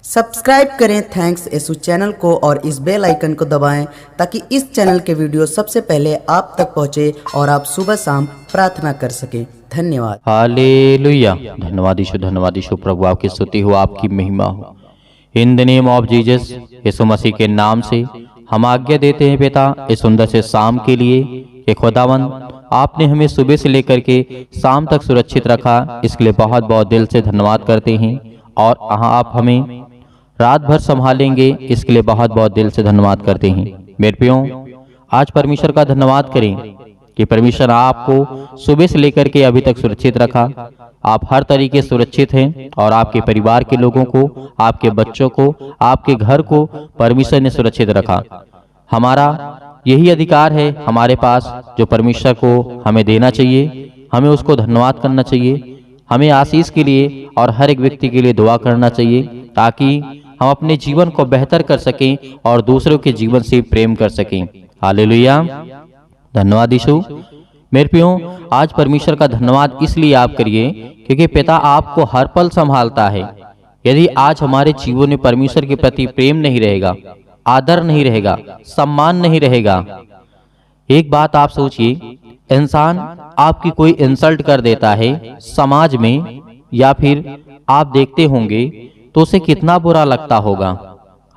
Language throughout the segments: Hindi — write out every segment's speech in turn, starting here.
सब्सक्राइब करें थैंक्स यसु चैनल को और इस बेल आइकन को दबाएं ताकि इस चैनल के वीडियो सबसे पहले आप तक पहुंचे और आप सुबह शाम प्रार्थना कर सकें। धन्यवाद। हालेलुया। धन्यवाद यीशु प्रभु, आपकी स्तुति हो, आपकी महिमा हो। In the name of Jesus, Yeshu Masih के नाम से हम आज्ञा देते हैं पिता इस सुंदर से शाम के लिए कि खुदावंद आपने हमें सुबह से लेकर के शाम तक सुरक्षित रखा, इसके लिए बहुत बहुत दिल से धन्यवाद करते हैं। और आप हमें रात भर संभालेंगे, इसके लिए बहुत बहुत दिल से धन्यवाद करते हैं। मेरे प्रियो, आज परमेश्वर का धन्यवाद करें कि परमेश्वर आपको सुबह से लेकर के अभी तक सुरक्षित रखा। आप हर तरीके सुरक्षित हैं और आपके परिवार के लोगों को, आपके बच्चों को, आपके घर को परमेश्वर ने सुरक्षित रखा। हमारा यही अधिकार है हमारे पास जो परमेश्वर को हमें देना चाहिए, हमें उसको धन्यवाद करना चाहिए। हमें आशीष के लिए और हर एक व्यक्ति के लिए दुआ करना चाहिए ताकि हम अपने जीवन को बेहतर कर सकें और दूसरों के जीवन से प्रेम कर सकें। हालेलुया। धन्यवाद यीशु। मेरे प्रियो, आज परमेश्वर का धन्यवाद इसलिए आप करिए क्योंकि पिता आपको हर पल संभालता है। यदि आज हमारे जीवन में परमेश्वर के प्रति प्रेम नहीं रहेगा, आदर नहीं रहेगा, सम्मान नहीं रहेगा, एक बात आप सोचिए, इंसान आपकी कोई इंसल्ट कर देता है समाज में या फिर आप देखते होंगे तो उसे कितना बुरा लगता होगा।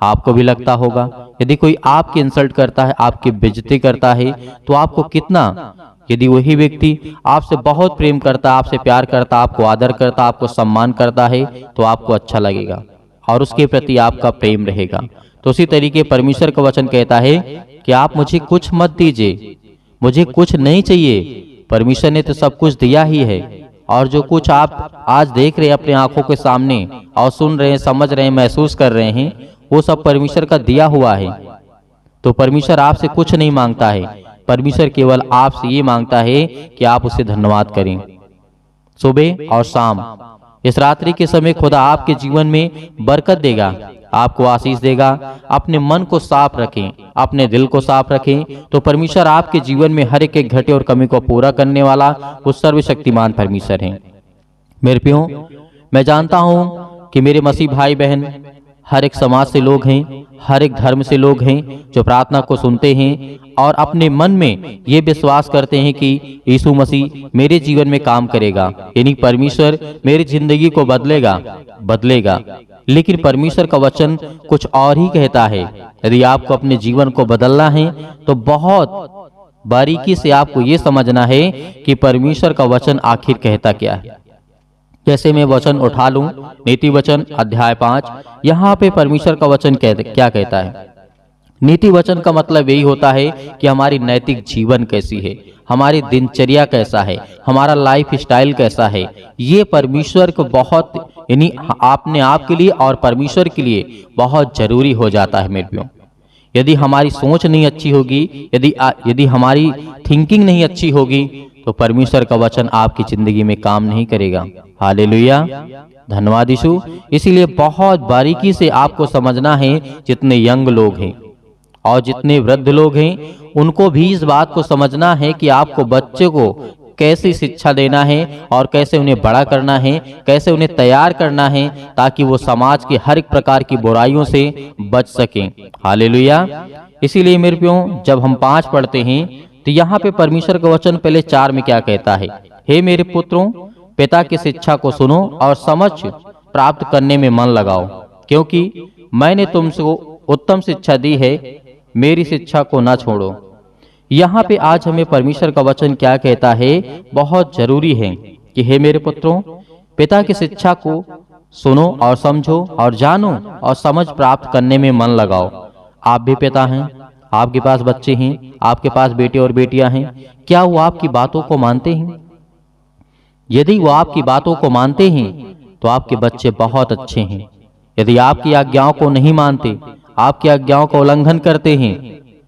आपको भी लगता होगा। यदि कोई आपकी इंसल्ट करता है, आपकी बेइज्जती करता है तो आपको कितना, यदि वही व्यक्ति आपसे बहुत प्रेम करता, आपसे प्यार करता, आपको आदर करता, आपको सम्मान करता है तो आपको अच्छा लगेगा और उसके प्रति आपका प्रेम रहेगा। तो उसी तरीके परमेश्वर का वचन कहता है कि आप मुझे कुछ मत दीजिए, मुझे कुछ नहीं चाहिए। परमेश्वर ने तो सब कुछ दिया ही है और जो कुछ आप आज देख रहे हैं अपने आंखों के सामने और सुन रहे हैं, समझ रहे हैं, महसूस कर रहे हैं, वो सब परमेश्वर का दिया हुआ है। तो परमेश्वर आपसे कुछ नहीं मांगता है, परमेश्वर केवल आपसे ये मांगता है कि आप उसे धन्यवाद करें। सुबह और शाम इस रात्रि के समय खुदा आपके जीवन में बरकत देगा, आपको आशीष देगा। अपने मन को साफ रखें, अपने दिल को साफ रखें तो परमेश्वर आपके जीवन में हर एक घटे और कमी को पूरा करने वाला वो सर्वशक्तिमान परमेश्वर है। मेरे प्रियो, मैं जानता हूं कि मेरे मसीह भाई बहन हर एक समाज से लोग हैं, हर एक धर्म से लोग हैं जो प्रार्थना को सुनते हैं और अपने मन में ये विश्वास करते हैं कि यीशु मसीह मेरे जीवन में काम करेगा, यानी परमेश्वर मेरी जिंदगी को बदलेगा। लेकिन परमेश्वर का वचन कुछ और ही कहता है। यदि आपको अपने जीवन को बदलना है तो बहुत बारीकी से आपको ये समझना है कि परमेश्वर का वचन आखिर कहता क्या है। जैसे मैं वचन उठा लूं, नीति वचन अध्याय 5, यहाँ पे परमेश्वर का वचन क्या कहता है। नीति वचन का मतलब यही होता है कि हमारी नैतिक जीवन कैसी है, हमारी दिनचर्या कैसा है, हमारा लाइफ स्टाइल कैसा है। ये परमेश्वर को बहुत, यानी आपने आपके लिए और परमेश्वर के लिए बहुत जरूरी हो जाता है। मेरे प्रियो, यदि हमारी सोच नहीं अच्छी होगी, यदि हमारी थिंकिंग नहीं अच्छी होगी तो परमेश्वर का वचन आपकी जिंदगी में काम नहीं करेगा। हालेलुया। धन्यवाद यीशु। इसीलिए बहुत बारीकी से आपको समझना है, जितने यंग लोग हैं और जितने वृद्ध लोग हैं उनको भी इस बात को समझना है कि आपको बच्चे को कैसी शिक्षा देना है और कैसे उन्हें बड़ा करना है, कैसे उन्हें तैयार करना है ताकि वो समाज के हर एक प्रकार की बुराइयों से बच सकें। हालेलुया। इसीलिए मेरे प्रियो, जब हम 5 पढ़ते हैं तो यहाँ पे परमेश्वर का वचन पहले 4 में क्या कहता है। हे मेरे पुत्रों, पिता की शिक्षा को सुनो और समझ प्राप्त करने में मन लगाओ, क्योंकि मैंने तुमको उत्तम शिक्षा दी है, मेरी शिक्षा को ना छोड़ो। यहाँ पे आज हमें परमेश्वर का वचन क्या कहता है, बहुत जरूरी है कि हे मेरे पुत्रों, पिता की शिक्षा को सुनो और समझो और जानो और समझ प्राप्त करने में मन लगाओ। आप भी पिता हैं, आपके पास बच्चे हैं, आपके पास बेटे और बेटियां हैं। क्या वो आपकी बातों को मानते हैं? यदि वो आपकी बातों को मानते हैं तो आपके बच्चे बहुत अच्छे हैं। यदि आपकी आज्ञाओं को नहीं मानते, आपकी आज्ञाओं का उल्लंघन करते हैं,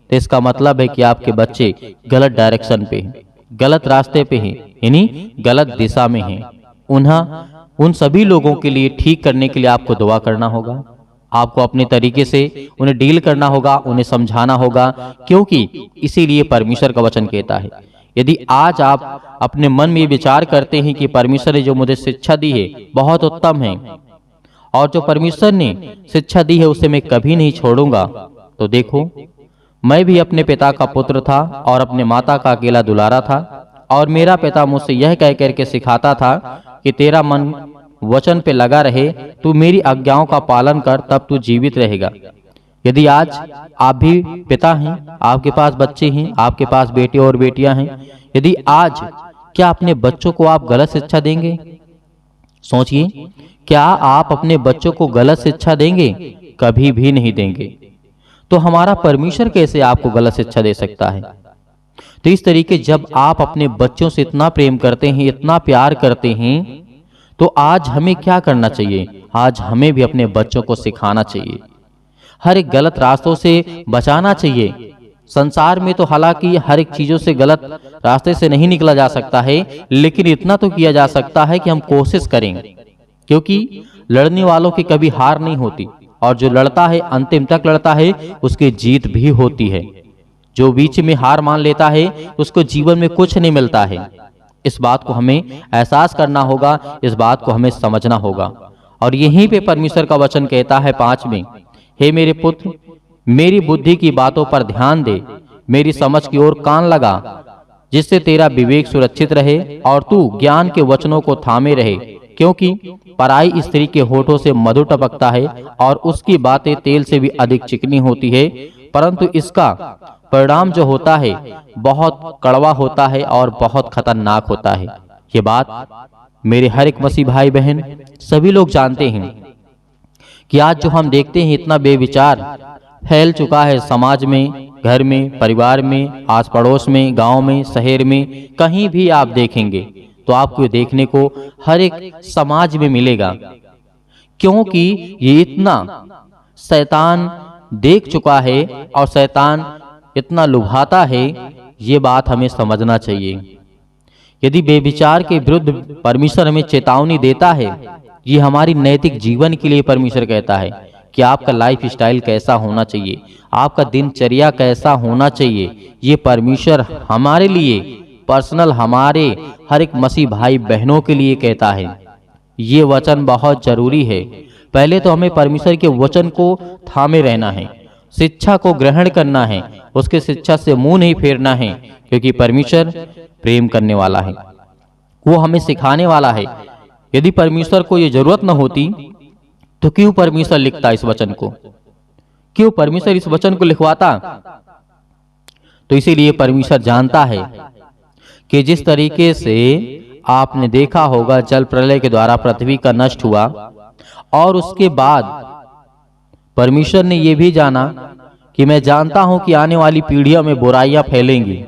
तो इसका मतलब है कि आपके बच्चे गलत डायरेक्शन पे हैं, गलत रास्ते पे हैं, यानी गलत दिशा में हैं। उन सभी लोगों के लिए ठीक करने के लिए आपको दुआ करना होगा। आपको अपने तरीके से उन्हें डील करना होगा, उन्हें समझाना होगा, क्योंकि इसीलिए परमेश्वर का वचन कहता है। यदि आज आप अपने मन में विचार करते हैं कि परमेश्वर ने जो मुझे शिक्षा दी है बहुत उत्तम है और जो परमेश्वर ने शिक्षा दी है उसे मैं कभी नहीं छोड़ूंगा। तो देखो, मैं भी अपने पिता का पुत्र था और अपने माता का अकेला दुलारा था, और मेरा पिता मुझसे यह कह करके सिखाता था कि तेरा मन वचन पे लगा रहे, तू मेरी आज्ञाओं का पालन कर, तब तू जीवित रहेगा। यदि आज आप भी पिता हैं, आपके पास बच्चे हैं, आपके पास बेटे और बेटियां हैं, यदि आज क्या अपने बच्चों को आप गलत शिक्षा देंगे? सोचिए, क्या आप अपने बच्चों को गलत शिक्षा देंगे? कभी भी नहीं देंगे। तो हमारा परमेश्वर कैसे आपको गलत शिक्षा दे सकता है? तो इस तरीके जब आप अपने बच्चों से इतना प्रेम करते हैं, इतना प्यार करते हैं, तो आज हमें क्या करना चाहिए? आज हमें भी अपने बच्चों को सिखाना चाहिए, हर एक गलत रास्तों से बचाना चाहिए। संसार में तो हालांकि हर एक चीजों से गलत रास्ते से नहीं निकला जा सकता है, लेकिन इतना तो किया जा सकता है कि हम कोशिश करें, क्योंकि लड़ने वालों की कभी हार नहीं होती, और जो लड़ता है अंतिम तक लड़ता है उसकी जीत भी होती है। जो बीच में हार मान लेता है उसको जीवन में कुछ नहीं मिलता है। इस बात को हमें एहसास करना होगा, इस बात को हमें समझना होगा। और यहीं पे परमेश्वर का वचन कहता है 5 में, हे मेरे पुत्र, मेरी बुद्धि की बातों पर ध्यान दे, मेरी समझ की ओर कान लगा, जिससे तेरा विवेक सुरक्षित रहे और तू ज्ञान के वचनों को थामे रहे। क्योंकि पराई स्त्री के होठों से मधु टपकता है और उसकी बातें तेल से भी अधिक चिकनी होती है, परंतु इसका परिणाम जो होता है बहुत कड़वा होता है और बहुत खतरनाक होता है। ये बात मेरे हर एक मसीह भाई बहन सभी लोग जानते हैं कि आज जो हम देखते हैं इतना बेविचार फैल चुका है समाज में, घर में, परिवार में, आस पड़ोस में, गांव में, शहर में, कहीं भी आप देखेंगे तो आपको देखने को हर एक समाज में मिलेगा। क्योंकि ये इतना शैतान देख चुका है और शैतान इतना लुभाता है, ये बात हमें समझना चाहिए। यदि बेविचार के विरुद्ध परमेश्वर हमें चेतावनी देता है, ये हमारी नैतिक जीवन के लिए परमेश्वर कहता है कि आपका लाइफ स्टाइल कैसा होना चाहिए, आपका दिनचर्या कैसा होना चाहिए। ये परमेश्वर हमारे लिए पर्सनल, हमारे हर एक मसीह भाई बहनों के लिए कहता है। ये वचन बहुत जरूरी है। पहले तो हमें परमेश्वर के वचन को थामे रहना है, शिक्षा को ग्रहण करना है, उसके शिक्षा से मुंह नहीं फेरना है, क्योंकि परमेश्वर प्रेम करने वाला है, वो हमें सिखाने वाला है। यदि परमेश्वर को ये जरूरत न होती तो क्यों परमेश्वर लिखता इस वचन को? क्यों परमेश्वर इस वचन को लिखवाता? तो इसीलिए परमेश्वर जानता है कि जिस तरीके से आपने देखा होगा जल प्रलय के द्वारा पृथ्वी का नष्ट हुआ, और उसके बाद परमेश्वर ने यह भी जाना कि मैं जानता हूं कि आने वाली पीढ़ियों में बुराइयां फैलेंगी,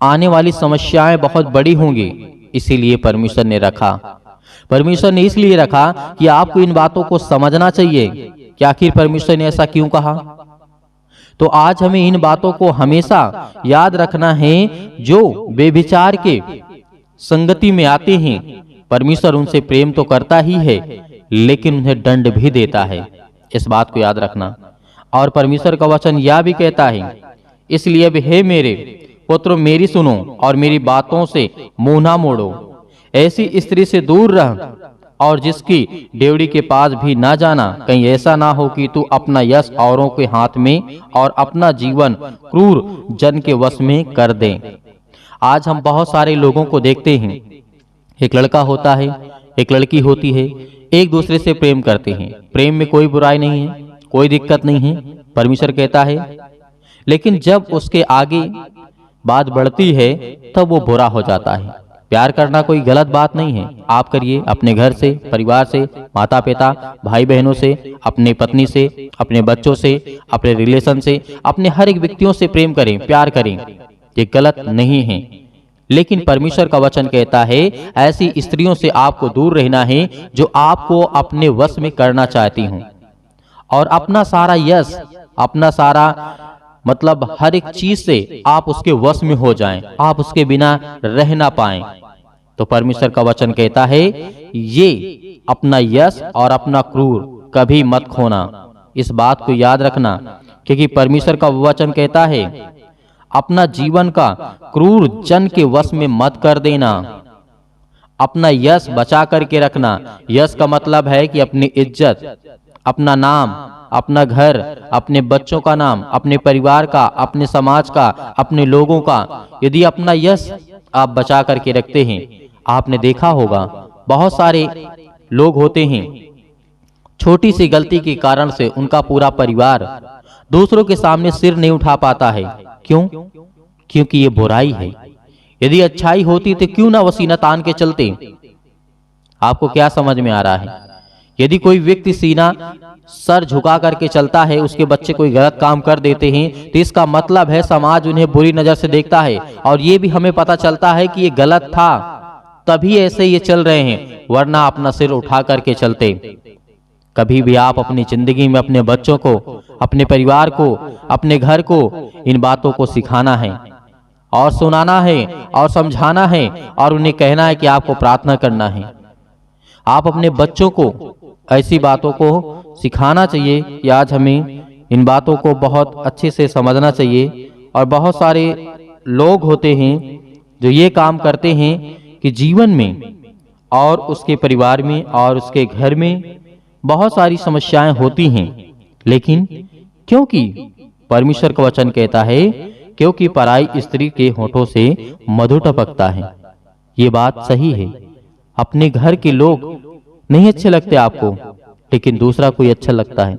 आने वाली समस्याएं बहुत बड़ी होंगी। इसीलिए परमेश्वर ने रखा, परमेश्वर ने इसलिए रखा कि आपको इन बातों को समझना चाहिए कि आखिर परमेश्वर ने ऐसा क्यों कहा। तो आज हमें इन बातों को हमेशा याद रखना है। जो बेविचार के संगति में आते हैं, परमेश्वर उनसे प्रेम तो करता ही है, लेकिन उन्हें दंड भी देता है। इस बात को याद रखना। और परमेश्वर का वचन यह भी कहता है, इसलिए अब हे मेरे पुत्र, मेरी सुनो और मेरी बातों से मुंह ना मोड़ो। ऐसी स्त्री से दूर रह और जिसकी डेवड़ी के पास भी ना जाना, कहीं ऐसा ना हो कि तू अपना यश औरों के हाथ में और अपना जीवन क्रूर जन के वश में कर दे। आज हम बहुत सारे लोगों को देखते हैं, एक लड़का होता है, एक लड़की होती है, एक दूसरे से प्रेम करते हैं। प्रेम में कोई बुराई नहीं है, कोई दिक्कत नहीं है, परमेश्वर कहता है। लेकिन जब उसके आगे बात बढ़ती है तब वो बुरा हो जाता है। प्यार करना कोई गलत बात नहीं है, आप करिए अपने घर से, परिवार से, माता पिता, भाई बहनों से, अपने पत्नी से, अपने बच्चों से, अपने रिलेशन से, अपने हर एक व्यक्तियों से प्रेम करें, प्यार करें, ये गलत नहीं है। लेकिन परमेश्वर का वचन कहता है ऐसी स्त्रियों से आपको दूर रहना है जो आपको अपने वश में करना चाहती हूं, और अपना सारा यश, अपना सारा मतलब हर एक चीज से आप उसके वश में हो जाएं, आप उसके बिना रह ना पाएं। तो परमेश्वर का वचन कहता है ये अपना यश और अपना क्रूर कभी मत खोना। इस बात को याद रखना, क्योंकि परमेश्वर का वचन कहता है अपना जीवन का क्रूर जन के वश में मत कर देना। अपना यश बचा करके रखना। यश का मतलब है कि अपनी इज्जत, अपना नाम, अपना घर, अपने बच्चों का नाम, अपने परिवार का, अपने समाज का, अपने लोगों का। यदि अपना यश आप बचा करके रखते हैं, आपने देखा होगा बहुत सारे लोग होते हैं, छोटी सी गलती के कारण से उनका पूरा परिवार दूसरों के सामने सिर नहीं उठा पाता है। क्यों? क्योंकि ये बुराई है। यदि अच्छाई होती तो क्यों ना वसीना तान के चलते। आपको क्या समझ में आ रहा है? यदि कोई व्यक्ति सीना सर झुका करके चलता है, उसके बच्चे कोई गलत काम कर देते हैं, तो इसका मतलब है समाज उन्हें बुरी नजर से देखता है। और ये भी हमें पता चलता है कि ये गलत था, तभी ऐसे ये चल रहे हैं, वरना अपना सिर उठा करके चलते। कभी भी आप अपनी जिंदगी में अपने बच्चों को, अपने परिवार को, अपने घर को इन बातों को सिखाना है और सुनाना है और समझाना है और उन्हें कहना है कि आपको प्रार्थना करना है। आप अपने बच्चों को ऐसी बातों को सिखाना चाहिए कि आज हमें इन बातों को बहुत अच्छे से समझना चाहिए। और बहुत सारे लोग होते हैं जो ये काम करते हैं कि जीवन में और उसके परिवार में और उसके घर में बहुत सारी समस्याएं होती हैं, लेकिन क्योंकि परमेश्वर का वचन कहता है, क्योंकि पराई स्त्री के होठों से मधु टपकता है। ये बात सही है। अपने घर के लोग नहीं अच्छे लगते आपको, लेकिन दूसरा कोई अच्छा लगता है,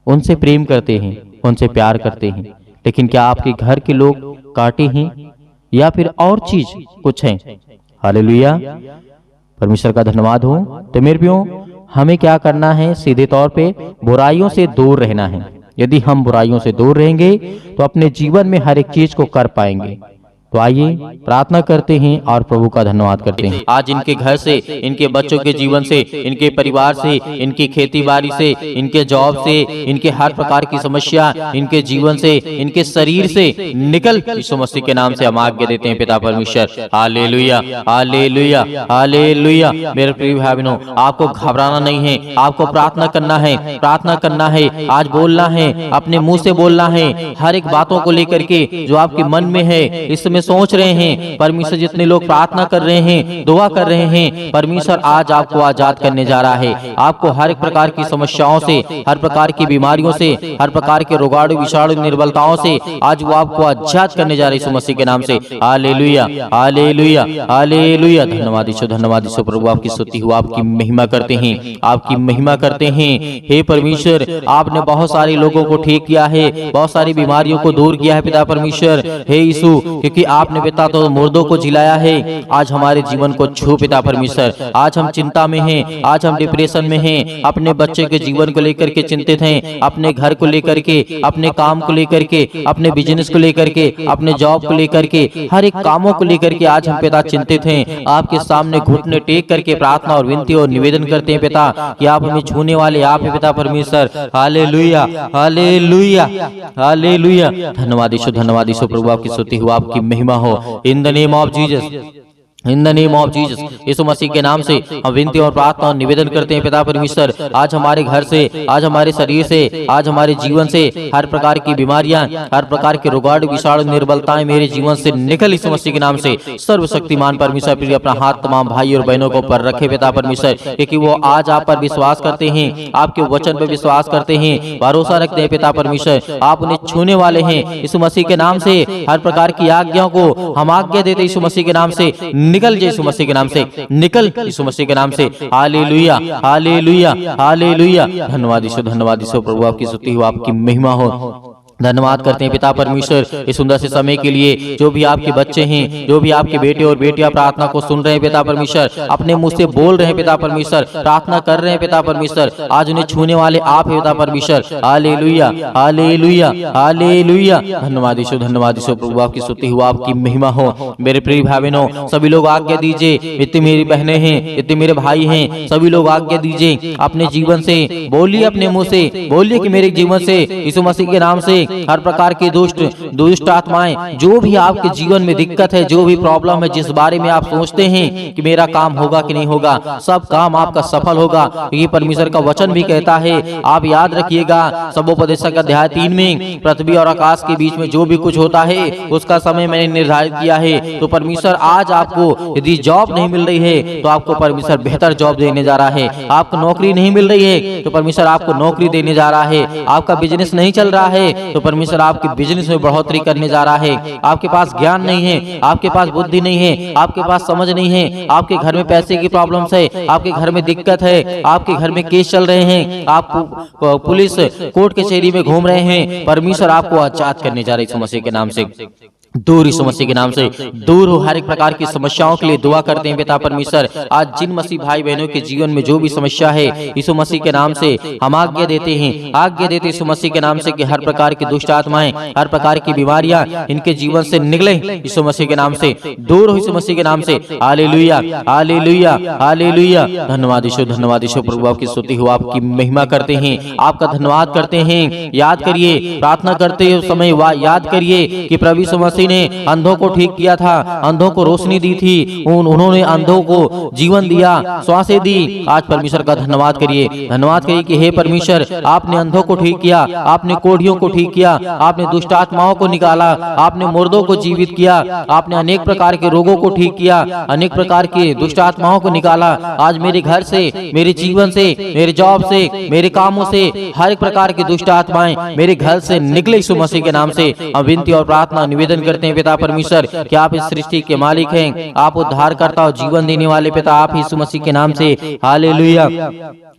उनसे प्रेम करते हैं, उनसे प्यार करते हैं। लेकिन क्या आपके घर के लोग काटे हैं या फिर और चीज कुछ है? हालेलुया, परमेश्वर का धन्यवाद हो। तो मेरे प्रियो, हमें क्या करना है? सीधे तौर पे बुराइयों से दूर रहना है। यदि हम बुराइयों से दूर रहेंगे तो अपने जीवन में हर एक चीज को कर पाएंगे। तो आइए प्रार्थना करते हैं और प्रभु का धन्यवाद करते हैं। आज इनके घर से, इनके बच्चों के जीवन से, इनके परिवार से, इनकी खेती बाड़ी से, इनके जॉब से, इनके हर प्रकार की समस्या, इनके जीवन से, इनके शरीर से निकल यीशु मसीह के नाम से हम आज्ञा देते हैं पिता परमेश्वर। हालेलुया, हालेलुया, हालेलुया। मेरे प्रिय भाई बहनों, आपको घबराना नहीं है, आपको प्रार्थना करना है, प्रार्थना करना है। आज बोलना है, अपने मुंह से बोलना है, हर एक बातों को लेकर के जो आपके मन में है, इस समय सोच रहे हैं। परमेश्वर जितने लोग प्रार्थना कर रहे हैं, दुआ कर रहे हैं, परमेश्वर आज आपको आजाद करने जा रहा है। आपको हर एक प्रकार की समस्याओं से, हर प्रकार की बीमारियों से, हर प्रकार के रोगाणु विषाणु निर्बलताओं से आज वो आपको आजाद करने जा रहे हैं यीशु मसीह के नाम से। हालेलुया, हालेलुया, हालेलुया। धन्यवाद यीशु, धन्यवाद यीशु। प्रभु आपकी स्तुति हो, आपकी महिमा करते हैं, आपकी महिमा करते हैं। हे परमेश्वर, आपने बहुत सारे लोगों को ठीक किया है, बहुत सारी बीमारियों को दूर किया है पिता परमेश्वर। हे यीशु, क्योंकि आपने पिता तो मुर्दों को जिलाया है, आज हमारे जीवन को छू पिता परमेश्वर। आज हम चिंता में हैं, आज हम डिप्रेशन में हैं, अपने बच्चे के जीवन को लेकर के चिंतित हैं, अपने घर को लेकर के, अपने काम को लेकर के, अपने बिजनेस को लेकर के, अपने जॉब को लेकर के, हर एक कामों को लेकर के आज हम पिता चिंतित हैं। आपके सामने घुटने टेक करके प्रार्थना और विनती और निवेदन करते हैं पिता कि आप हमें छूने वाले आप हैं पिता परमेश्वर। हालेलुया, हालेलुया, हालेलुया। धन्यवाद यीशु, धन्यवाद यीशु। प्रभु आपकी स्तुति हो, आपकी महिमा हो। In the name of Jesus, in the name of Jesus, Yeshu Masih के नाम से हम विनती और प्रार्थना और निवेदन करते हैं पिता परमेश्वर। आज हमारे घर से, आज हमारे शरीर से, आज हमारे जीवन से हर प्रकार की बीमारियां, हर प्रकार के रोगाणु विषाणु निर्बलताएं मेरे जीवन से निकल यीशु मसीह के नाम से। सर्वशक्तिमान परमेश्वर प्रिय अपना हाथ तमाम भाई और बहनों को ऊपर रखे पिता परमेश्वर, क्योंकि वो आज आप पर विश्वास करते हैं, आपके वचन पर विश्वास करते हैं, भरोसा रखते हैं पिता परमेश्वर। आप उन्हें छूने वाले हैं यीशु मसीह के नाम से। हर प्रकार की आज्ञाओं को हम आज्ञा देते यीशु मसीह के नाम से, निकल यीशु मसीह के नाम से, निकल यीशु मसीह के नाम से। हालेलुया, हालेलुया, हालेलुया। धन्यवाद यीशु, धन्यवाद यीशु। प्रभु आपकी स्तुति हो, आपकी महिमा हो। धन्यवाद करते हैं पिता परमेश्वर इस सुंदर से समय के लिए। जो भी आपके बच्चे हैं, जो भी आपके बेटे और बेटियां प्रार्थना को सुन रहे हैं पिता परमेश्वर, अपने मुंह से बोल रहे हैं पिता परमेश्वर, प्रार्थना कर रहे हैं पिता परमेश्वर, आज उन्हें छूने वाले आप हैं पिता परमेश्वर। हालेलुया, हालेलुया, हालेलुया। धन्यवाद यीशु, धन्यवाद यीशु। प्रभु आपकी स्तुति हो, आपकी महिमा हो। मेरे प्रिय भाई बहनों, सभी लोग आज्ञा दीजिए, इतनी मेरी बहनें हैं, इतने मेरे भाई हैं, सभी लोग आज्ञा दीजिए, अपने जीवन से बोलिए, अपने मुंह से बोलिए कि मेरे जीवन से यीशु मसीह के नाम से हर प्रकार की दुष्ट आत्माएं, जो भी आपके जीवन में दिक्कत है, जो भी प्रॉब्लम है, जिस बारे में आप सोचते हैं कि मेरा काम होगा कि नहीं होगा, सब काम आपका सफल होगा, क्योंकि परमेश्वर का वचन भी कहता है। आप याद रखिएगा, सबोपदेशक अध्याय 3 में पृथ्वी और आकाश के बीच में जो भी कुछ होता है उसका समय मैंने निर्धारित किया है। तो परमेश्वर आज आपको यदि जॉब नहीं मिल रही है तो आपको परमेश्वर बेहतर जॉब देने जा रहा है। आपको नौकरी नहीं मिल रही है तो परमेश्वर आपको नौकरी देने जा रहा है। आपका बिजनेस नहीं चल रहा है तो परमेश्वर आपके बिजनेस में बढ़ोतरी करने जा रहा है। आपके पास ज्ञान नहीं है, आपके पास बुद्धि नहीं है, आपके पास समझ नहीं है, आपके घर में पैसे की प्रॉब्लम्स है, आपके घर में दिक्कत है, आपके घर में केस चल रहे हैं, आप पुलिस कोर्ट कचहरी में घूम रहे हैं, परमेश्वर आपको आजाद करने जा रहा है यीशु मसीह के नाम से। दूर यीशु मसीह के नाम से दूर हो हर एक प्रकार की समस्याओं के लिए दुआ करते हैं पिता परमेश्वर। आज जिन मसीह भाई बहनों के जीवन में जो भी समस्या है यीशु मसीह के नाम से हम आज्ञा देते हैं, आज्ञा देते यीशु मसीह के नाम से कि हर प्रकार की दुष्ट आत्माएं, हर प्रकार की बीमारियां इनके जीवन से निकले यीशु मसीह के नाम से, दूर हो यीशु मसीह के नाम से। हालेलुया, हालेलुया, हालेलुया। धन्यवाद यीशु, धन्यवाद यीशु। प्रभु आपकी स्तुति हो, आपकी महिमा करते हैं, आपका धन्यवाद करते हैं। याद करिए, प्रार्थना करते समय याद करिए कि प्रभु यीशु मसीह ने अंधों को ठीक किया था, अंधों को रोशनी दी थी, उन्होंने अंधों को जीवन दिया, श्वासें दी। आज परमेश्वर का धन्यवाद करिए, धन्यवाद करिए कि हे परमेश्वर, आपने अंधों को ठीक किया, आपने कोढ़ियों को ठीक किया, आपने दुष्ट आत्माओं को निकाला, आपने मुर्दों को जीवित किया, आपने अनेक प्रकार के रोगों को ठीक किया, अनेक प्रकार के दुष्ट आत्माओं को निकाला। आज मेरे घर से, मेरे जीवन से, मेरे जॉब से, मेरे कामों से हर एक प्रकार की दुष्ट आत्माएं मेरे घर से निकले यीशु मसीह के नाम से। हम विनती और प्रार्थना निवेदन करते हैं पिता परमेश्वर कि आप इस सृष्टि के मालिक हैं, आप उद्धारकर्ता और जीवन देने वाले पिता, आप यीशु मसीह के नाम से। हालेलुया,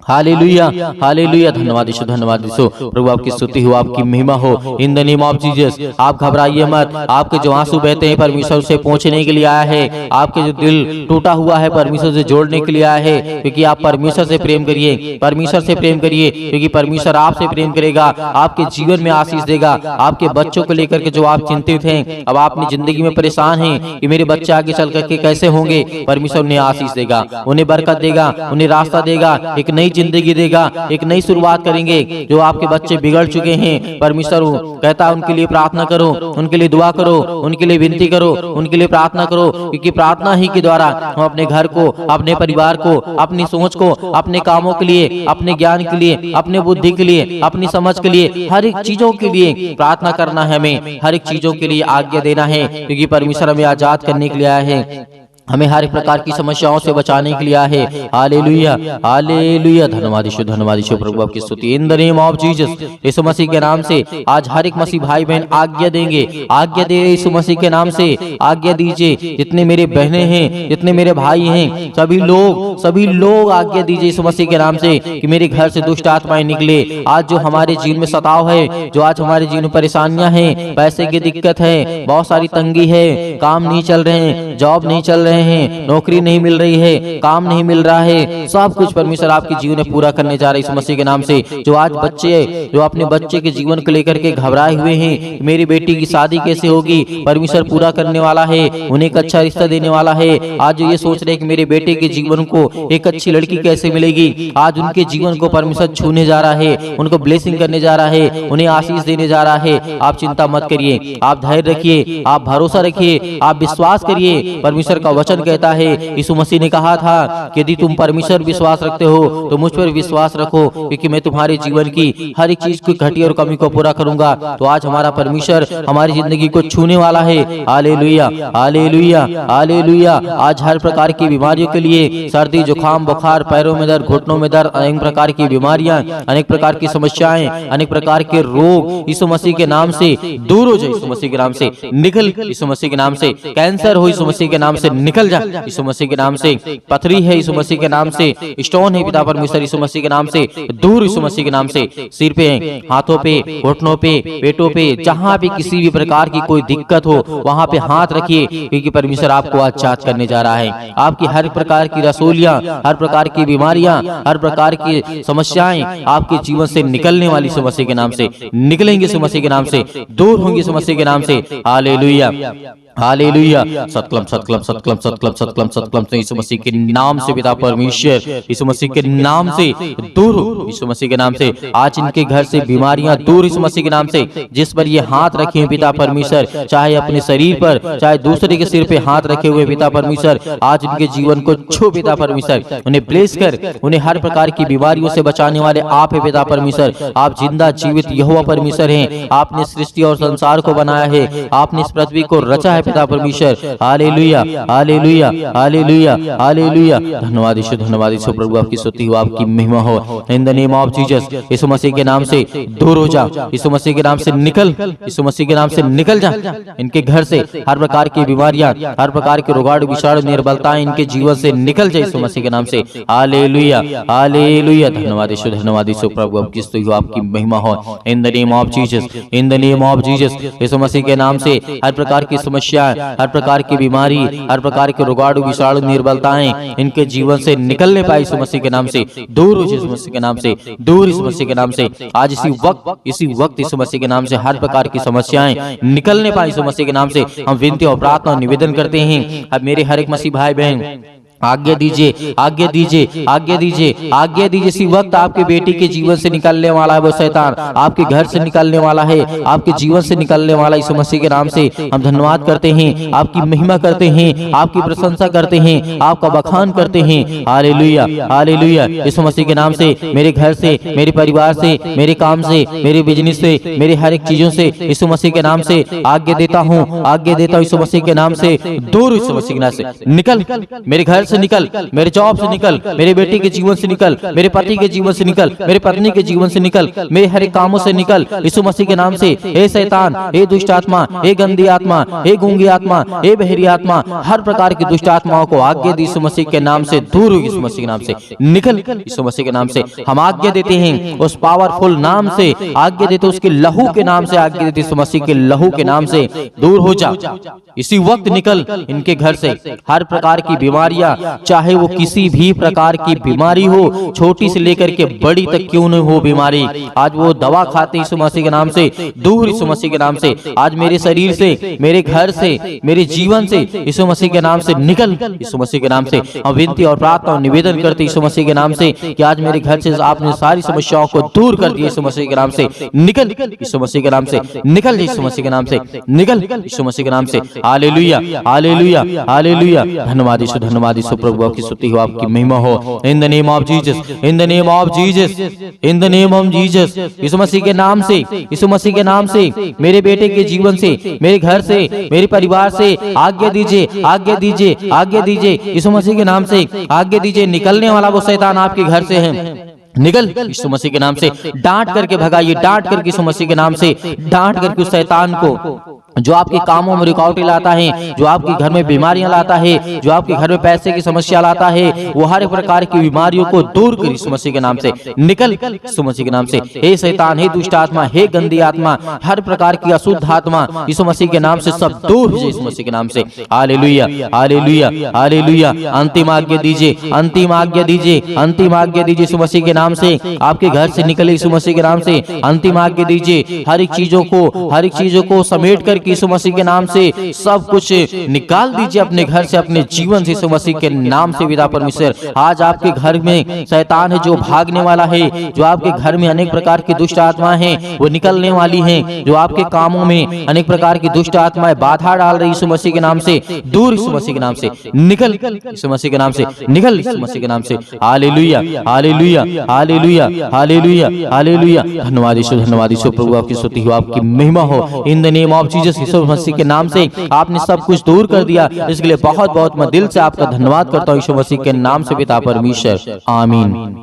हालेलुया, हालेलुया। धन्यवाद यीशु, धन्यवाद यीशु। प्रभु आपकी स्तुति हो, आपकी महिमा हो। In the name of Jesus आप घबराइए मत। आपके जो आंसू बहते हैं परमेश्वर से पहुंचने के लिए आया है, आपके जो दिल टूटा हुआ है परमेश्वर से जोड़ने के लिए आया है, क्योंकि आप परमेश्वर से प्रेम करिए, परमेश्वर से प्रेम करिए, क्योंकि परमेश्वर आपसे प्रेम करेगा, आपके जीवन में आशीष देगा। आपके बच्चों को लेकर के जो आप चिंतित हैं, अब आप अपनी जिंदगी में परेशान हैं कि मेरे बच्चे आगे चल करके कैसे होंगे, परमेश्वर उन्हें आशीष देगा, उन्हें बरकत देगा, उन्हें रास्ता देगा, एक नई जिंदगी देगा, एक नई शुरुआत करेंगे। जो आपके बच्चे बिगड़ चुके हैं, परमेश्वर कहता है उनके लिए प्रार्थना करो, उनके लिए दुआ करो, उनके लिए विनती करो, उनके लिए प्रार्थना करो, क्योंकि प्रार्थना ही के द्वारा हम अपने घर को, अपने परिवार को, अपनी सोच को, अपने कामों के लिए, अपने ज्ञान के लिए, अपने बुद्धि के लिए, अपनी समझ के लिए, हर एक चीजों के लिए प्रार्थना करना है। हमें हर एक चीजों के लिए आज्ञा देना है, क्योंकि परमेश्वर हमें आजाद करने के लिए आया है, हमें हर एक प्रकार की समस्याओं से बचाने के लिए आया है। हालेलुया, हालेलुया। धन्यवाद यीशु, धन्यवाद यीशु। प्रभु आपकी स्तुति। In the name of Jesus Yeshu Masih के नाम से आज हर एक मसीह भाई बहन आज्ञा देंगे, आज्ञा दे यीशु मसीह के नाम से आज्ञा दीजिए। जितने मेरे बहनें हैं, जितने मेरे भाई हैं, सभी लोग आज्ञा दीजिए यीशु मसीह के नाम से कि मेरे घर से दुष्ट आत्माएं निकले। आज जो हमारे जीवन में सताव है, जो आज हमारे जीवन में परेशानियां हैं, पैसे की दिक्कत है, बहुत सारी तंगी है, काम नहीं चल रहे हैं, जॉब नहीं चल रहे हैं, नौकरी नहीं मिल रही है, काम नहीं मिल रहा है, सब कुछ परमेश्वर आपके जीवन में पूरा करने जा रहे हैं यीशु मसीह के नाम से। जो आज बच्चे, जो अपने बच्चे के जीवन को लेकर के घबराए हुए हैं, मेरी बेटी की शादी कैसे होगी, परमेश्वर पूरा करने वाला है, उन्हें एक अच्छा रिश्ता देने वाला है। आज जो ये सोच रहे हैं कि मेरे बेटे के जीवन को एक अच्छी लड़की कैसे मिलेगी, आज उनके जीवन को परमेश्वर छूने जा रहा है, उनको ब्लेसिंग करने जा रहा है, उन्हें आशीष देने जा रहा है। आप चिंता मत करिए, आप धैर्य रखिए, आप भरोसा रखिए, आप विश्वास करिए। परमेश्वर का वचन कहता है, यीशु मसीह ने कहा था कि यदि तुम परमेश्वर विश्वास रखते हो तो मुझ पर विश्वास रखो, क्योंकि मैं तुम्हारे जीवन की हर एक चीज की घटी और कमी को पूरा करूंगा। तो आज हमारा परमेश्वर हमारी जिंदगी को छूने वाला है। हालेलुया, हालेलुया, हालेलुया। आज हर प्रकार की बीमारियों के लिए, सर्दी, जुकाम, बुखार, पैरों में दर्द, घुटनों में दर्द, अनेक प्रकार की बीमारियां, अनेक प्रकार की समस्याएं, अनेक प्रकार के रोग यीशु मसीह के नाम से दूर हो जाए, यीशु मसीह के नाम से निकल, यीशु मसीह के नाम से। कैंसर हो यीशु मसीह के नाम से निकल जा, यीशु मसीह के नाम से। पथरी है यीशु मसीह के नाम से, स्टोन है पिता परमेश्वर यीशु मसीह के नाम से दूर, यीशु मसीह के नाम से। सिर पे, हाथों पे, घुटनों पे, पेटों पे, जहां भी किसी भी प्रकार की कोई दिक्कत हो वहां पे हाथ रखिए, क्योंकि परमेश्वर आपको आजाद करने जा रहा है। आपकी हर प्रकार की रसोलियां, हर प्रकार की बीमारियां, हर प्रकार की समस्याएं आपके जीवन से निकलने वाली यीशु मसीह के नाम से निकलेंगे, यीशु मसीह के नाम से दूर होंगे, यीशु मसीह के नाम से। हालेलुया, हालेलुया। सतकलम सतकलम सतकलम सतकलम सतकलम सतकलम से यीशु मसीह के नाम से पिता परमेश्वर यीशु मसीह के नाम से दूर हो, यीशु मसीह के नाम से आज इनके घर से बीमारियां दूर यीशु मसीह के नाम से। जिस पर ये हाथ रखे हैं पिता परमेश्वर, चाहे अपने शरीर पर चाहे दूसरे के सिर पे हाथ रखे हुए पिता परमेश्वर, आज इनके जीवन को छू पिता परमेश्वर, उन्हें ब्लेस कर, उन्हें हर प्रकार की बीमारियों से बचाने वाले आप है पिता परमेश्वर। आप जिंदा जीवित यहोवा परमेश्वर हैं। आपने सृष्टि और संसार को बनाया है, आपने इस पृथ्वी को रचा है पिता परमेश्वर। हालेलुया हालेलुया हालेलुया हालेलुया। धन्यवाद यीशु प्रभु, आपकी स्तुति हो, आपकी महिमा हो। In the name of Jesus, Yeshu Masih के नाम से दूर हो जा, यीशु मसीह के नाम से निकल, यीशु मसीह के नाम से निकल जा। इनके घर से हर प्रकार की बीमारियां, हर प्रकार के रोगाणु विषाणु निर्बलताएं इनके जीवन से निकल जाए यीशु मसीह के नाम से। हालेलुया हालेलुया। धन्यवाद यीशु प्रभु, आपकी स्तुति हो, आपकी महिमा हो। In the name of Jesus, in the name of Jesus, Yeshu Masih के नाम से हर प्रकार की समस्या, हर प्रकार की बीमारी, हर प्रकार के रोगाणु विषाणु निर्बलताएं इनके जीवन से निकलने पाए यीशु मसीह के नाम से। दूर हो यीशु मसीह के नाम से, दूर यीशु मसीह के नाम से। आज इसी वक्त यीशु मसीह के नाम से हर प्रकार की समस्याएं निकलने पाए यीशु मसीह के नाम से। हम विनती और प्रार्थना और निवेदन करते हैं। अब मेरे हर एक मसीह भाई बहन आज्ञा दीजिए, आज्ञा दीजिए, आज्ञा दीजिए, आज्ञा दीजिए। इसी वक्त आपके बेटी के जीवन से निकलने वाला है वो शैतान, आपके घर से निकलने वाला है, आपके जीवन से निकलने वाला यीशु मसीह के नाम से। हम धन्यवाद करते हैं, आपकी महिमा करते हैं, आपकी प्रशंसा करते हैं, आपका बखान करते हैं। Hallelujah hallelujah. यीशु मसीह के नाम से मेरे घर से, मेरे परिवार से, मेरे काम से, मेरे बिजनेस से, मेरे हर एक चीजों से यीशु मसीह के नाम से आज्ञा देता हूँ, आज्ञा देता हूँ यीशु मसीह के नाम से। दूर यीशु मसीह के नाम से निकल, मेरे घर से निकल, मेरे जॉब से निकल, मेरे बेटे के जीवन से निकल, मेरे पति के जीवन से निकल, मेरे पत्नी के जीवन से निकल, मेरे हर एक कामों से निकल यीशु मसीह के नाम से। हे शैतान, हे दुष्ट आत्मा, हे गंदी आत्मा, हे गूंगी आत्मा, हे बहरी आत्मा, हर प्रकार की दुष्ट आत्माओं को आज्ञा दी यीशु मसीह के नाम से। दूर हो यीशु मसीह के नाम से निकल, यीशु मसीह के नाम से। हम आज्ञा देते हैं उस पावरफुल नाम से, आज्ञा देते उसके लहू के नाम से, आज्ञा देते यीशु मसीह के लहू के नाम से। दूर हो जा, इसी वक्त निकल इनके घर से। हर प्रकार की बीमारियां, चाहे वो किसी भी प्रकार की बीमारी हो, छोटी से लेकर के बड़ी तक क्यों न हो बीमारी, आज वो दवा खाते यीशु मसीह के नाम से। दूर यीशु मसीह के नाम से। आज मेरे शरीर से, मेरे घर से, मेरे जीवन से यीशु मसीह के नाम से निकल, यीशु मसीह के नाम से। हम विनती और प्रार्थना और निवेदन करते यीशु मसीह के नाम से कि आज मेरे घर से आपने सारी समस्याओं को दूर कर दिया यीशु मसीह के नाम से। निकल यीशु मसीह के नाम से, निकल यीशु मसीह के नाम से, निकल यीशु मसीह के नाम से। हालेलुया हालेलुया हालेलुया। धन्यवाद यीशु प्रभु, आपकी स्तुति हो, आपकी महिमा हो। In the name of Jesus, in the name of Jesus, in the name of Jesus, Yeshu Masih के नाम से, यीशु मसीह के नाम से मेरे बेटे के जीवन से, मेरे घर से, मेरे परिवार से आज्ञा दीजिए, आज्ञा दीजिए, आज्ञा दीजिए यीशु मसीह के नाम से। आज्ञा दीजिए, निकलने वाला वो शैतान आपके घर से है, निकल यीशु मसीह के नाम से। डांट करके भगाइए, डांट करके यीशु मसीह के नाम से डांट करके उस शैतान को जो आपके कामों में रुकावटें लाता है, जो आपके घर में बीमारियां लाता है, जो आपके घर में पैसे की समस्या लाता है, वो हर प्रकार की बीमारियों को दूर कर यीशु मसीह के नाम से। निकल यीशु मसीह के नाम से। हे शैतान, हे दुष्ट आत्मा, हे गंदी आत्मा, हर प्रकार की अशुद्ध आत्मा यीशु मसीह के नाम से सब दूर हो जाए यीशु मसीह के नाम से। हालेलुया हालेलुया हालेलुया। अंतिम आज्ञा दीजिए, अंतिम आज्ञा दीजिए, अंतिम आज्ञा दीजिए यीशु मसीह के नाम से। आपके घर से निकले यीशु मसीह के नाम से। अंतिम आज्ञा दीजिए, हर एक चीजों को समेट कर यीशु मसीह के नाम से सब कुछ निकाल दीजिए अपने घर से, अपने जीवन से यीशु मसीह के नाम से। पिता परमेश्वर, आज आपके घर में शैतान है जो भागने वाला है, जो आपके घर में अनेक प्रकार की दुष्ट आत्माएं हैं वो निकलने वाली हैं, जो आपके कामों में अनेक प्रकार की दुष्ट आत्माएं बाधा डाल रही यीशु मसीह के नाम से। दूर यीशु मसीह के नाम से निकल, यीशु मसीह के नाम से निकल, यीशु मसीह के नाम से। हालेलुया हालेलुया हालेलुया हालेलुया हालेलुया। धन्यवाद यीशु प्रभु, आपकी स्तुति हो, आपकी महिमा हो। In the name of Jesus, Yeshu Masih के नाम से आपने सब कुछ दूर कर दिया, इसके लिए बहुत बहुत मैं दिल से आपका धन्यवाद करता हूँ यीशु मसीह के नाम से पिता परमेश्वर, आमीन।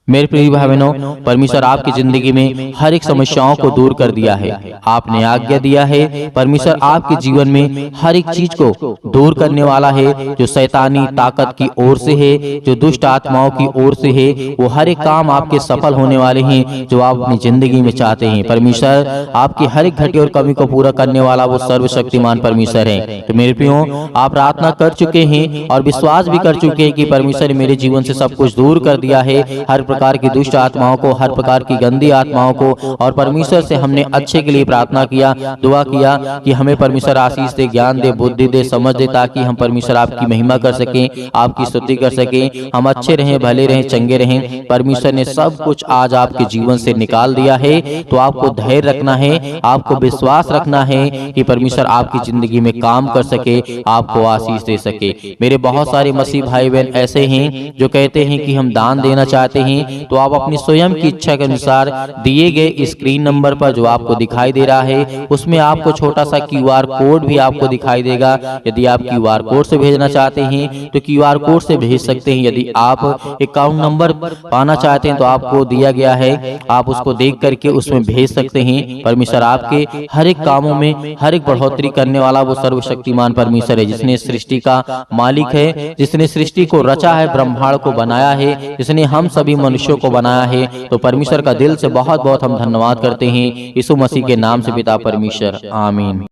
मेरे प्रिय भाई बहनों, परमेश्वर आपकी जिंदगी में हर एक समस्याओं को दूर कर दिया है। आपने आज्ञा दिया है, परमेश्वर आपके जीवन में हर एक चीज को दूर करने वाला है। जो शैतानी ताकत की ओर से है, जो दुष्ट आत्माओं की ओर से है, वो हर एक काम आपके सफल होने वाले हैं जो आप अपनी जिंदगी में चाहते हैं। परमेश्वर आपकी हर एक घटी और कमी को पूरा करने वाला वो सर्वशक्तिमान परमेश्वर है। तो मेरे प्रियो, आप प्रार्थना कर चुके हैं और विश्वास भी कर चुके हैं कि परमेश्वर ने मेरे जीवन से सब कुछ दूर कर दिया है, हर प्रकार की दुष्ट आत्माओं को, हर प्रकार की गंदी आत्माओं को, और परमेश्वर से हमने अच्छे के लिए प्रार्थना किया, दुआ किया कि हमें परमेश्वर आशीष दे, ज्ञान दे, बुद्धि दे, समझ दे, ताकि हम परमेश्वर आपकी महिमा कर सकें, आपकी स्तुति कर सकें, हम अच्छे रहें, भले रहें, चंगे रहें। परमेश्वर ने सब कुछ आज आपके जीवन से निकाल दिया है, तो आपको धैर्य रखना है, आपको विश्वास रखना है कि परमेश्वर आपकी जिंदगी में काम कर सके, आपको आशीष दे सके। मेरे बहुत सारे मसीह भाई बहन ऐसे हैं जो कहते हैं कि हम दान देना चाहते हैं, तो आप अपनी स्वयं की इच्छा के अनुसार दिए गए स्क्रीन नंबर पर जो आपको दिखाई दे रहा है, उसमें आपको छोटा सा QR कोड भी आपको दिखाई देगा। यदि आप QR कोड से भेजना चाहते हैं तो QR कोड से भेज सकते हैं। यदि आप अकाउंट नंबर पाना चाहते हैं तो आपको दिया गया है, आप उसको देख करके उसमें भेज सकते हैं। परमेश्वर आपके हर एक कामों में हर एक बढ़ोतरी करने वाला वो सर्वशक्तिमान परमेश्वर है, जिसने सृष्टि का मालिक है, जिसने सृष्टि को रचा है, ब्रह्मांड को बनाया है, जिसने हम सभी मनुष्यों को बनाया है। तो परमेश्वर का दिल से बहुत बहुत हम धन्यवाद करते हैं, यीशु मसीह के नाम से पिता परमेश्वर, आमीन।